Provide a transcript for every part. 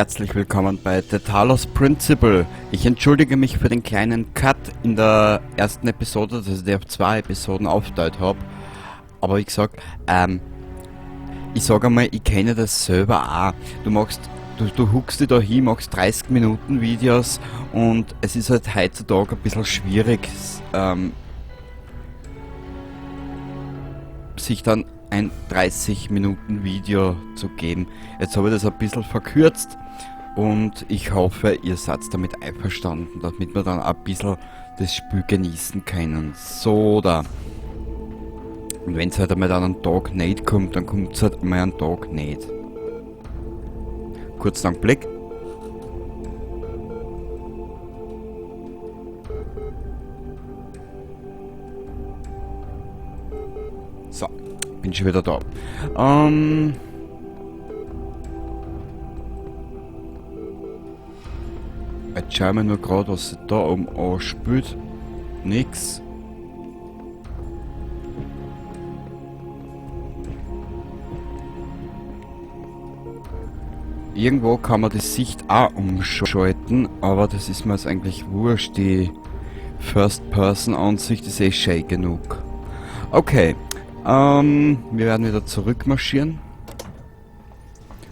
Herzlich willkommen bei The Talos Principle. Ich entschuldige mich für den kleinen Cut in der ersten Episode, dass ich auf 2 Episoden aufgeteilt habe. Aber wie gesagt, ich sage einmal, ich kenne das selber auch. Du huckst dich da hin, machst 30 Minuten Videos und es ist halt heutzutage ein bisschen schwierig, sich dann ein 30 Minuten Video zu geben. Jetzt habe ich das ein bisschen verkürzt und ich hoffe, ihr seid damit einverstanden, damit wir dann ein bisschen das Spiel genießen können. So da. Und wenn es halt einmal dann einen Tag nicht kommt, dann kommt es halt einmal einen Tag nicht. Kurz lang Blick. So, bin schon wieder da. Jetzt schauen wir nur gerade, was sich da oben anspielt. Nix. Irgendwo kann man die Sicht auch umschalten, aber das ist mir jetzt eigentlich wurscht. Die First-Person-Ansicht ist eh schön genug. Okay, wir werden wieder zurückmarschieren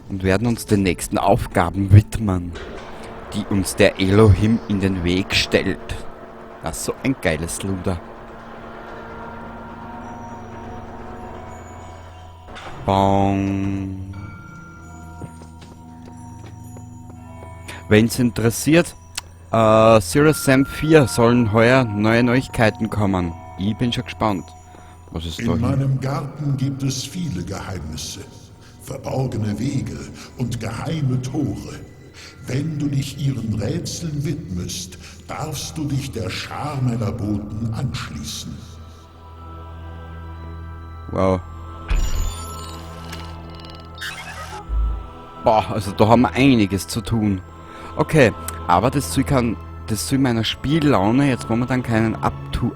und werden uns den nächsten Aufgaben widmen, die uns der Elohim in den Weg stellt. Das ist so ein geiles Luder. Bong. Wenn's interessiert, Serious Sam 4 sollen heuer neue Neuigkeiten kommen. Ich bin schon gespannt. Was ist da In hin? meinem Garten gibt es viele Geheimnisse, verborgene Wege und geheime Tore. Wenn du dich ihren Rätseln widmest, darfst du dich der Schar meiner Boten anschließen. Wow. Boah, also da haben wir einiges zu tun. Okay, aber das soll meiner Spiellaune jetzt momentan keinen abtun.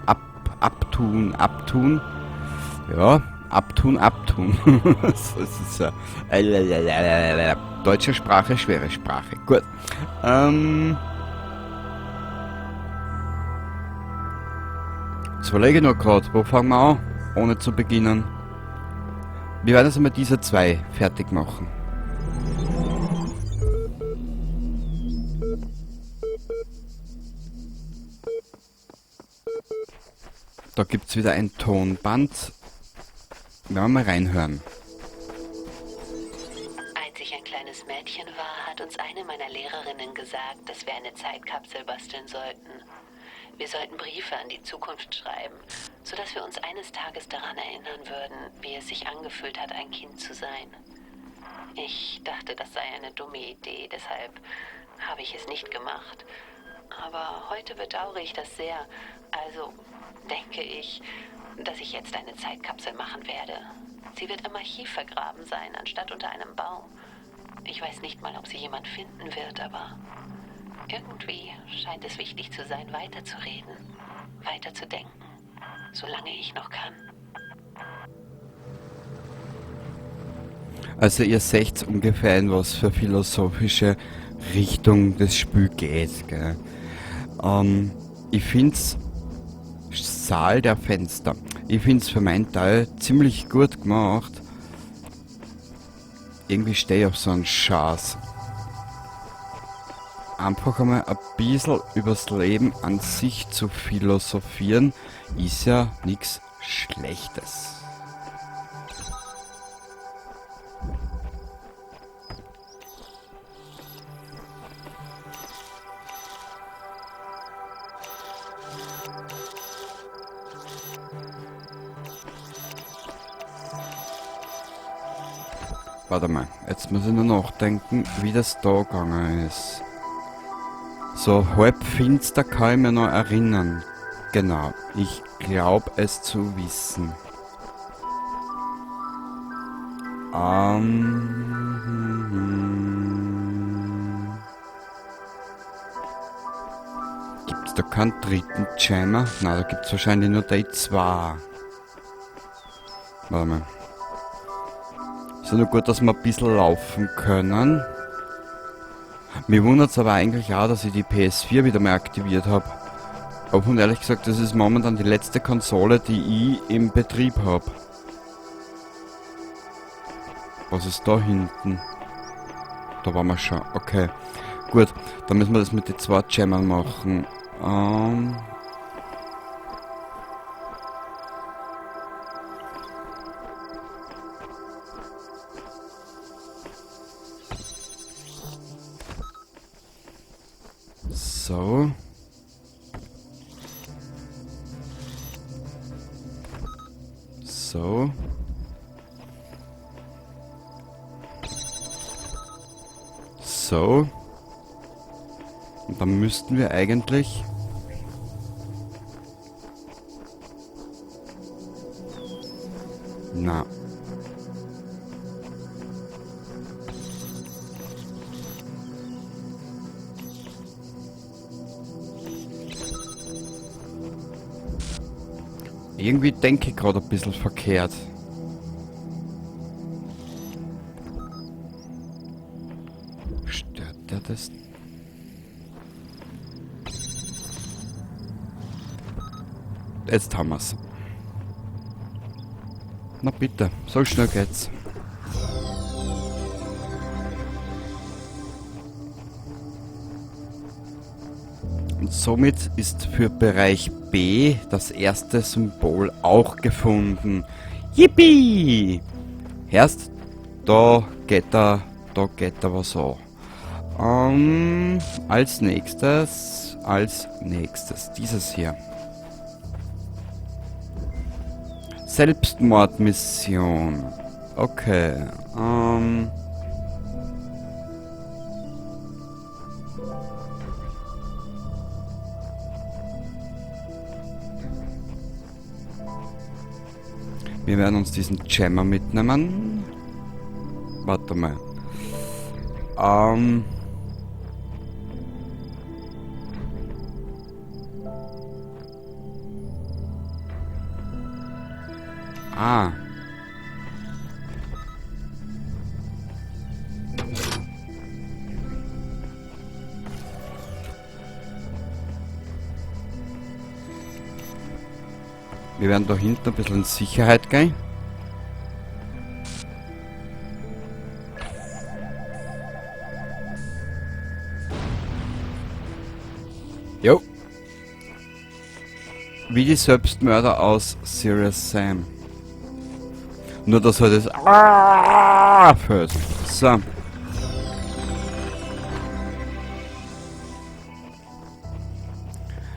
Ja, abtun. Das ist ja deutsche Sprache, schwere Sprache. Gut. Jetzt überlege ich noch gerade, wo fangen wir an, ohne zu beginnen. Wir werden jetzt einmal diese 2 fertig machen. Da gibt es wieder ein Tonband. Werden wir mal reinhören. Als ich ein kleines Mädchen war, hat uns eine meiner Lehrerinnen gesagt, dass wir eine Zeitkapsel basteln sollten. Wir sollten Briefe an die Zukunft schreiben, sodass wir uns eines Tages daran erinnern würden, wie es sich angefühlt hat, ein Kind zu sein. Ich dachte, das sei eine dumme Idee, deshalb habe ich es nicht gemacht. Aber heute bedauere ich das sehr, also denke ich, dass ich jetzt eine Zeitkapsel machen werde. Sie wird im Archiv vergraben sein, anstatt unter einem Baum. Ich weiß nicht mal, ob sie jemand finden wird, aber irgendwie scheint es wichtig zu sein, weiterzureden, weiterzudenken, solange ich noch kann. Also ihr seht ungefähr, in was für philosophische Richtung das Spiel geht, gell? Ich find's Saal der Fenster. Ich find's für meinen Teil ziemlich gut gemacht. Irgendwie stehe ich auf so einen Schatz. Einfach einmal ein bisschen übers Leben an sich zu philosophieren, ist ja nichts Schlechtes. Warte mal, jetzt muss ich nur nachdenken, wie das da gegangen ist. So halb finster kann ich mir noch erinnern. Genau, ich glaube es zu wissen. Gibt's da keinen dritten Jammer? Na, da gibt's wahrscheinlich nur die 2. Warte mal. Ist ja nur gut, dass wir ein bisschen laufen können. Mir wundert es aber eigentlich auch, dass ich die PS4 wieder mal aktiviert habe. Und ehrlich gesagt, das ist momentan die letzte Konsole, die ich im Betrieb habe. Was ist da hinten? Da waren wir schon. Okay. Gut, dann müssen wir das mit den 2 Gemmern machen. So. So. So. Und dann müssten wir eigentlich... Na. Irgendwie denke ich gerade ein bisschen verkehrt. Stört der das? Jetzt haben wir's. Na bitte, so schnell geht's. Und somit ist für Bereich B das erste Symbol auch gefunden. Yippie! Erst da geht er was an. Als nächstes dieses hier. Selbstmordmission. Okay. Wir werden uns diesen Jammer mitnehmen. Warte mal. Wir werden da hinten ein bisschen in Sicherheit gehen. Jo. Wie die Selbstmörder aus Serious Sam. Nur dass er das fällt. So.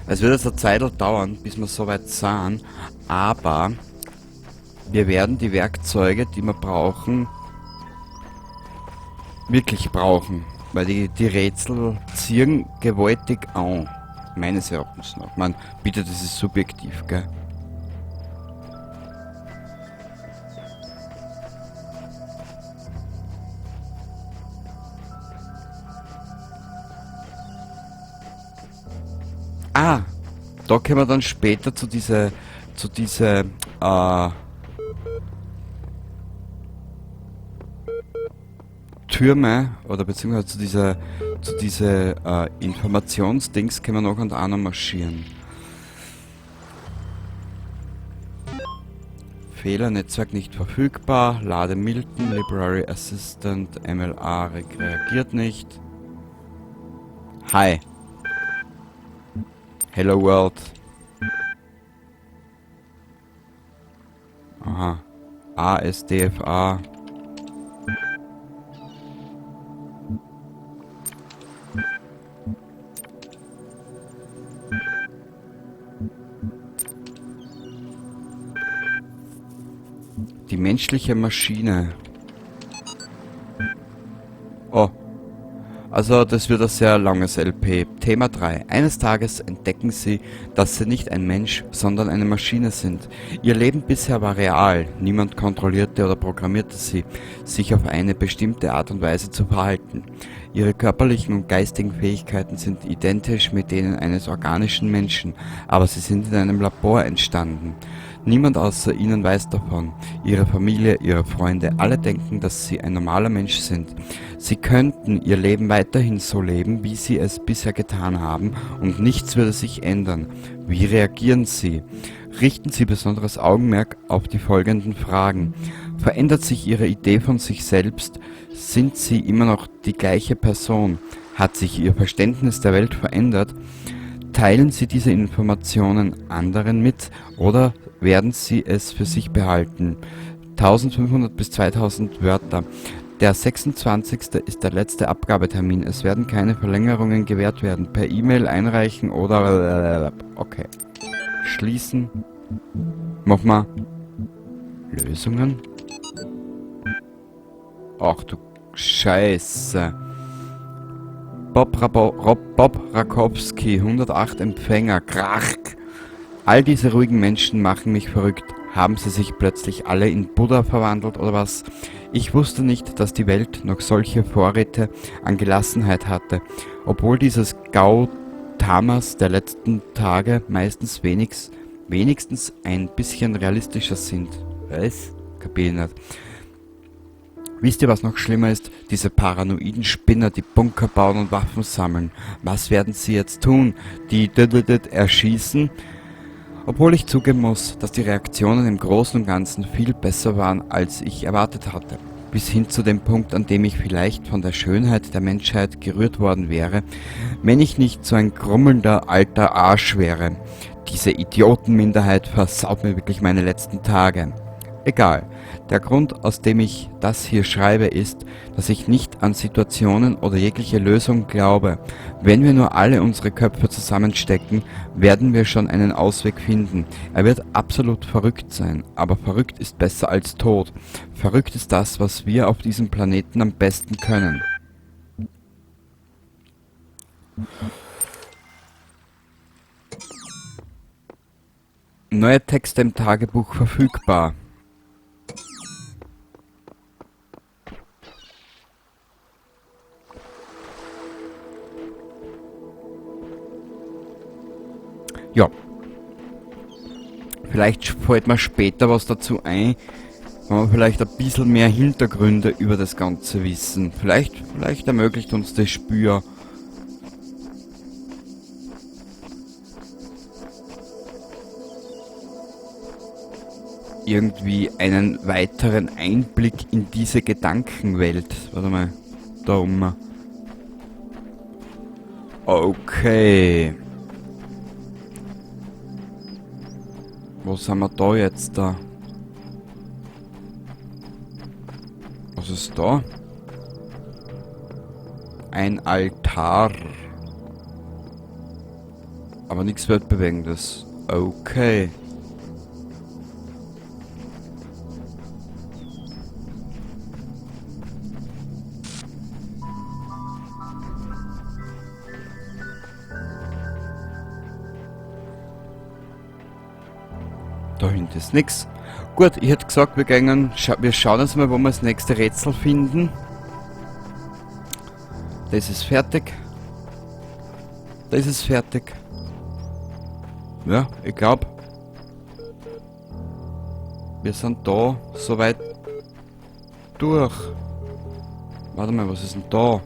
Es wird jetzt eine Zeit dauern, bis wir soweit sind, aber wir werden die Werkzeuge, die wir brauchen, wirklich brauchen. Weil die Rätsel ziehen gewaltig an. Meines Erachtens nach. Man, bitte, das ist subjektiv, gell? Da können wir dann später zu diese Türme oder beziehungsweise zu diese Informationsdings können wir noch und auch noch marschieren. Fehler, Netzwerk nicht verfügbar, Lade Milton, Library Assistant, MLA reagiert nicht. Hi. Hello World. Aha. ASDFA. Die menschliche Maschine. Oh. Also das wird ein sehr langes LP. Thema 3. Eines Tages entdecken sie, dass sie nicht ein Mensch, sondern eine Maschine sind. Ihr Leben bisher war real. Niemand kontrollierte oder programmierte sie, sich auf eine bestimmte Art und Weise zu verhalten. Ihre körperlichen und geistigen Fähigkeiten sind identisch mit denen eines organischen Menschen, aber sie sind in einem Labor entstanden. Niemand außer ihnen weiß davon. Ihre Familie, ihre Freunde, alle denken, dass sie ein normaler Mensch sind. Sie könnten ihr Leben weiterhin so leben, wie sie es bisher getan haben, und nichts würde sich ändern. Wie reagieren sie? Richten Sie besonderes Augenmerk auf die folgenden Fragen. Verändert sich Ihre Idee von sich selbst? Sind Sie immer noch die gleiche Person? Hat sich Ihr Verständnis der Welt verändert? Teilen Sie diese Informationen anderen mit oder werden Sie es für sich behalten? 1500 bis 2000 Wörter. Der 26. ist der letzte Abgabetermin. Es werden keine Verlängerungen gewährt werden. Per E-Mail einreichen oder... Okay. Schließen. Mach mal. Lösungen? Ach du Scheiße. Bob Rakowski, 108 Empfänger, Krach. All diese ruhigen Menschen machen mich verrückt. Haben sie sich plötzlich alle in Buddha verwandelt oder was? Ich wusste nicht, dass die Welt noch solche Vorräte an Gelassenheit hatte, obwohl dieses Gautamas der letzten Tage meistens wenigstens ein bisschen realistischer sind. Was? Kapier nicht. Wisst ihr, was noch schlimmer ist? Diese paranoiden Spinner, die Bunker bauen und Waffen sammeln. Was werden sie jetzt tun? Die erschießen? Obwohl ich zugeben muss, dass die Reaktionen im Großen und Ganzen viel besser waren, als ich erwartet hatte. Bis hin zu dem Punkt, an dem ich vielleicht von der Schönheit der Menschheit gerührt worden wäre, wenn ich nicht so ein grummelnder alter Arsch wäre. Diese Idiotenminderheit versaut mir wirklich meine letzten Tage. Egal. Der Grund, aus dem ich das hier schreibe, ist, dass ich nicht an Situationen oder jegliche Lösung glaube. Wenn wir nur alle unsere Köpfe zusammenstecken, werden wir schon einen Ausweg finden. Er wird absolut verrückt sein, aber verrückt ist besser als tot. Verrückt ist das, was wir auf diesem Planeten am besten können. Neue Texte im Tagebuch verfügbar. Ja, vielleicht fällt mir später was dazu ein, wenn wir vielleicht ein bisschen mehr Hintergründe über das Ganze wissen. Vielleicht ermöglicht uns das Spiel irgendwie einen weiteren Einblick in diese Gedankenwelt. Warte mal, da oben. Okay. Wo sind wir da jetzt da? Was ist da? Ein Altar. Aber nichts Weltbewegendes. Okay. Da hinten ist nix. Gut, ich hätte gesagt, wir schauen jetzt mal, wo wir das nächste Rätsel finden. Das ist fertig. Das ist fertig. Ja, ich glaube, wir sind da soweit durch. Warte mal, was ist denn da?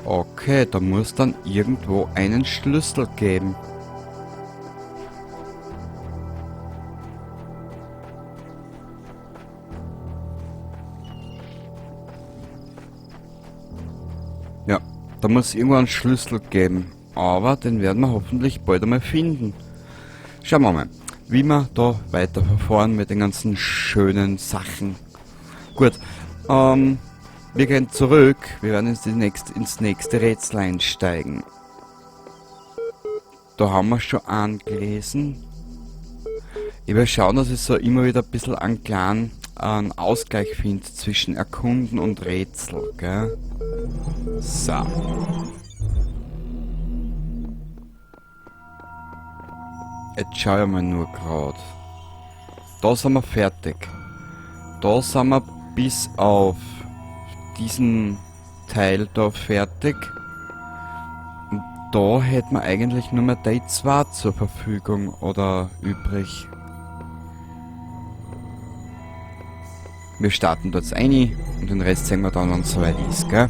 Okay, da muss dann irgendwo einen Schlüssel geben. Ja, da muss irgendwo einen Schlüssel geben. Aber den werden wir hoffentlich bald einmal finden. Schauen wir mal, wie wir da weiter verfahren mit den ganzen schönen Sachen. Gut, wir gehen zurück, wir werden ins nächste Rätsel einsteigen. Da haben wir schon angelesen. Ich werde schauen, dass ich so immer wieder ein bisschen einen Ausgleich finde zwischen Erkunden und Rätsel, gell? So. Jetzt schaue ich mal nur gerade. Da sind wir fertig. Da sind wir bis auf diesen Teil da fertig. da hätten wir eigentlich nur mehr Day 2 zur Verfügung oder übrig. Wir starten dort rein und den Rest sehen wir dann, wenn es soweit ist, gell?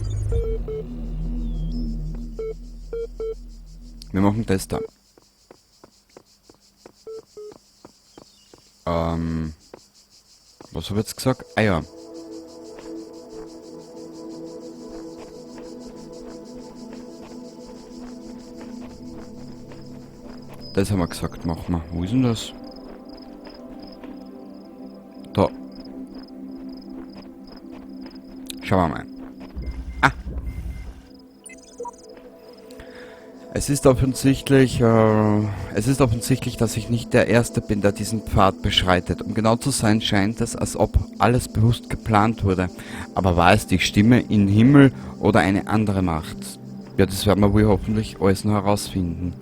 Wir machen das da. Was habe ich jetzt gesagt? Ah ja. Das haben wir gesagt, machen wir. Wo ist denn das? Da. Schauen wir mal. Ah. Es ist offensichtlich, dass ich nicht der Erste bin, der diesen Pfad beschreitet. Um genau zu sein, scheint es, als ob alles bewusst geplant wurde. Aber war es die Stimme im Himmel oder eine andere Macht? Ja, das werden wir wohl hoffentlich alles noch herausfinden.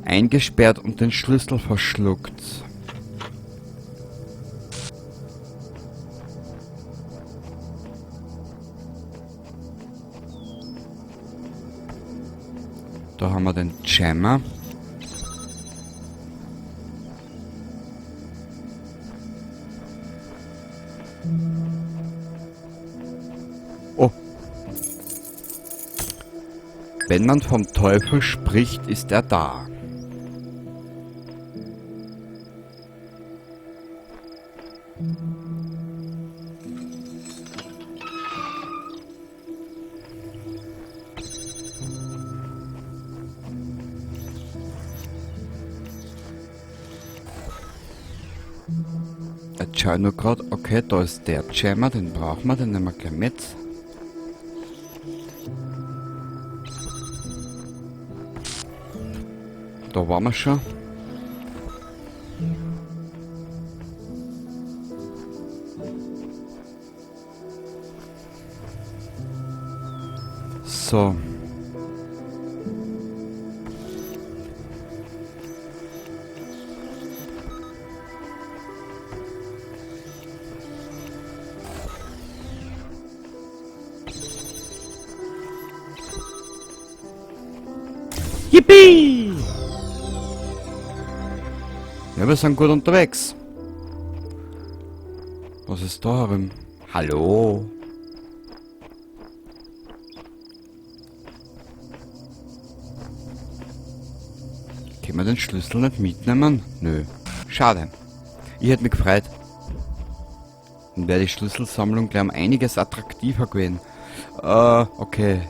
Eingesperrt und den Schlüssel verschluckt. Da haben wir den Jammer. Oh. Wenn man vom Teufel spricht, ist er da. Jetzt schau ich nur gerade, okay, da ist der Jammer, den brauchen wir, den nehmen wir gleich mit. Da waren wir schon. So. Yippie! Ja, wir sind gut unterwegs. Was ist da herum? Hallo? Können wir den Schlüssel nicht mitnehmen? Nö. Schade. Ich hätte mich gefreut. Dann wäre die Schlüsselsammlung gleich um einiges attraktiver gewesen. Okay.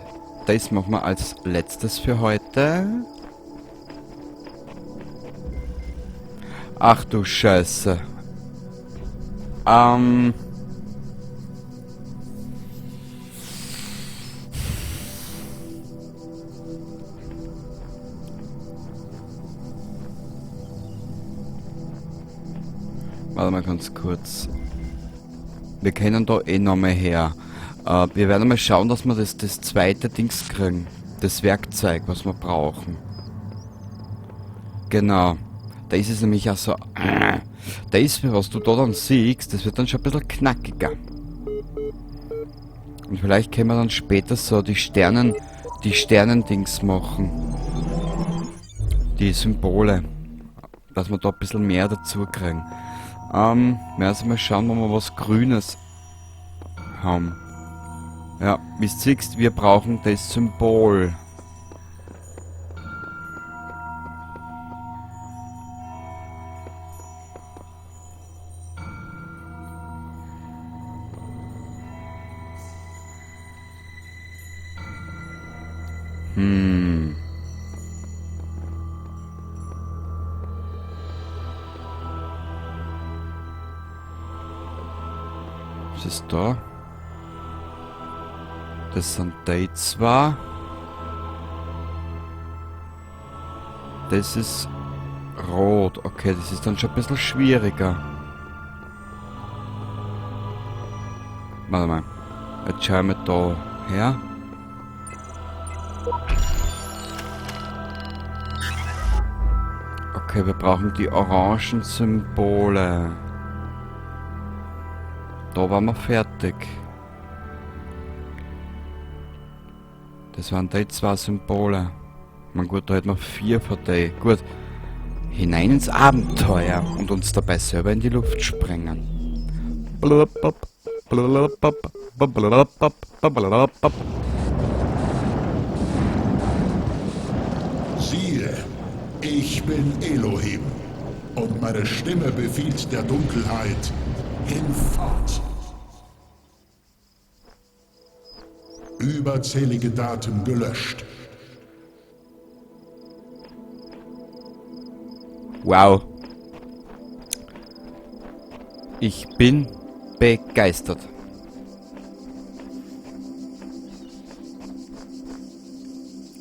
Das machen wir als letztes für heute. Ach du Scheiße. Warte mal ganz kurz. Wir können da eh noch mal her. Wir werden mal schauen, dass wir das zweite Dings kriegen. Das Werkzeug, was wir brauchen. Genau. Da ist es nämlich auch so... Da ist, was du da dann siehst, das wird dann schon ein bisschen knackiger. Und vielleicht können wir dann später so die Sternendings machen. Die Symbole. Dass wir da ein bisschen mehr dazu kriegen. Werden wir mal schauen, wo wir was Grünes haben. Ja, wie du siehst, wir brauchen das Symbol. Was ist da? Das sind Day 2. Das ist rot. Okay, das ist dann schon ein bisschen schwieriger. Warte mal. Jetzt schauen wir da her. Okay, wir brauchen die orangen Symbole. Da waren wir fertig. Das waren die zwei Symbole. Man gut, da hätten wir 4 von denen. Gut. Hinein ins Abenteuer und uns dabei selber in die Luft sprengen. Blablabla, blablabla, blablabla, blablabla. Siehe, ich bin Elohim und meine Stimme befiehlt der Dunkelheit hinfort. Überzählige Daten gelöscht. Wow. Ich bin begeistert.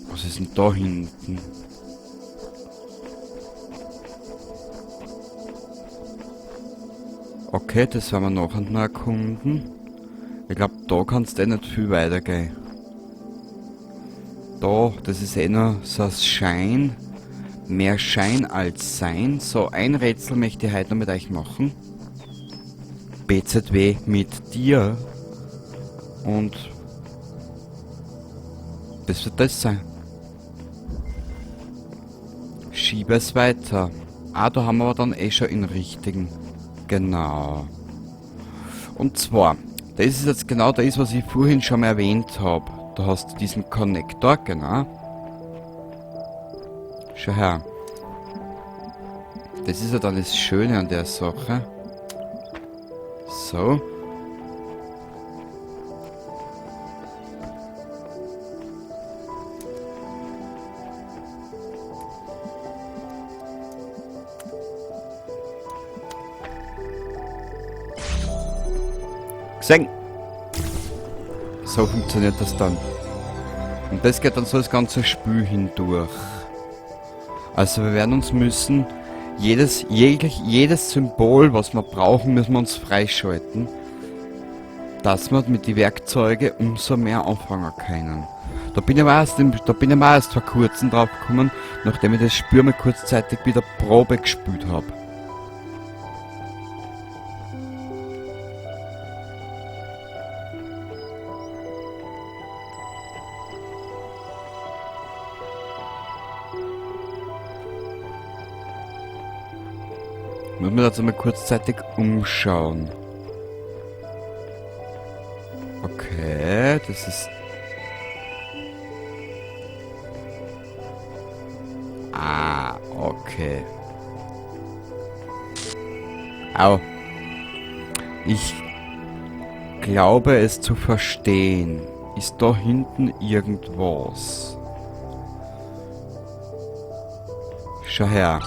Was ist denn da hinten? Okay, das werden wir noch einmal erkunden. Ich glaube, da kannst du nicht viel weitergehen. Da, das ist nur so ein Schein. Mehr Schein als Sein. So, ein Rätsel möchte ich heute noch mit euch machen. BZW mit dir. Und das wird das sein. Schiebe es weiter. Ah, da haben wir aber dann eh schon den richtigen. Genau. Und zwar, das ist jetzt genau das, was ich vorhin schon mal erwähnt habe. Da hast du diesen Konnektor, genau. Schau her. Das ist ja dann das Schöne an der Sache. So. Gesehen. So funktioniert das dann. Und das geht dann so das ganze Spiel hindurch. Also wir werden uns müssen, jedes Symbol, was wir brauchen, müssen wir uns freischalten, dass wir mit den Werkzeugen umso mehr anfangen können. Da bin ich mal erst vor kurzem drauf gekommen, nachdem ich das Spiel mal kurzzeitig wieder Probe gespielt habe. Muss mir jetzt einmal kurzzeitig umschauen. Okay, das ist... Ah, okay. Au. Ich glaube es zu verstehen. Ist da hinten irgendwas? Schau her.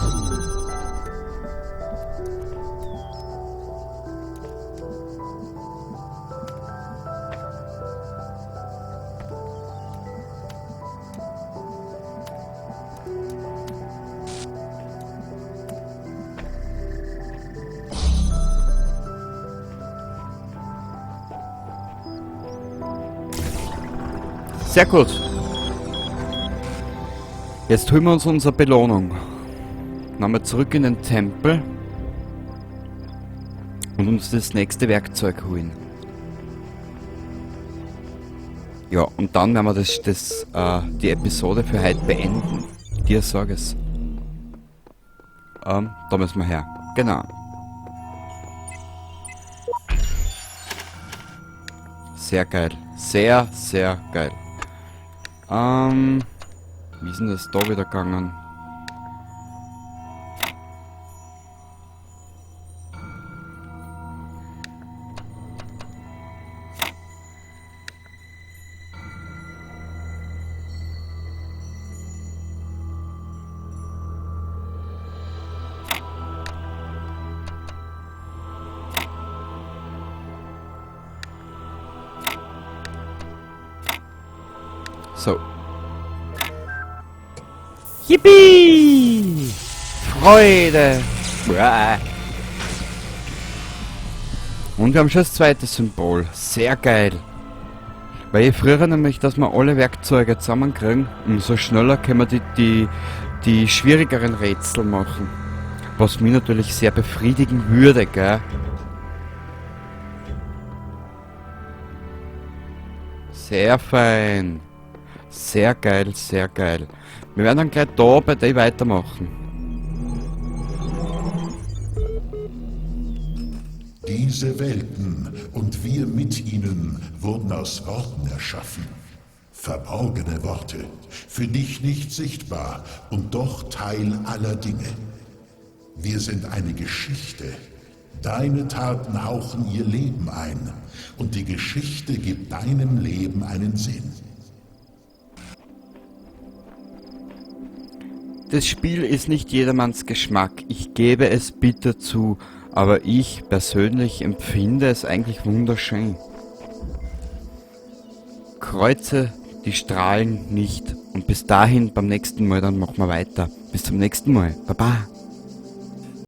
Sehr gut. Jetzt holen wir uns unsere Belohnung. Dann haben wir zurück in den Tempel und uns das nächste Werkzeug holen. Ja, und dann werden wir die Episode für heute beenden. Dir sag es. Da müssen wir her. Genau. Sehr geil. Sehr, sehr geil. Wie ist denn das da wieder gegangen? So. Yippie! Freude! Uah. Und wir haben schon das zweite Symbol. Sehr geil. Weil je früher nämlich, dass wir alle Werkzeuge zusammenkriegen, umso schneller können wir die schwierigeren Rätsel machen. Was mich natürlich sehr befriedigen würde, gell? Sehr fein. Sehr geil, sehr geil. Wir werden dann gleich da bei dir weitermachen. Diese Welten und wir mit ihnen wurden aus Worten erschaffen. Verborgene Worte, für dich nicht sichtbar und doch Teil aller Dinge. Wir sind eine Geschichte. Deine Taten hauchen ihr Leben ein und die Geschichte gibt deinem Leben einen Sinn. Das Spiel ist nicht jedermanns Geschmack, ich gebe es bitter zu, aber ich persönlich empfinde es eigentlich wunderschön. Kreuze die Strahlen nicht und bis dahin beim nächsten Mal, dann machen wir weiter. Bis zum nächsten Mal. Baba.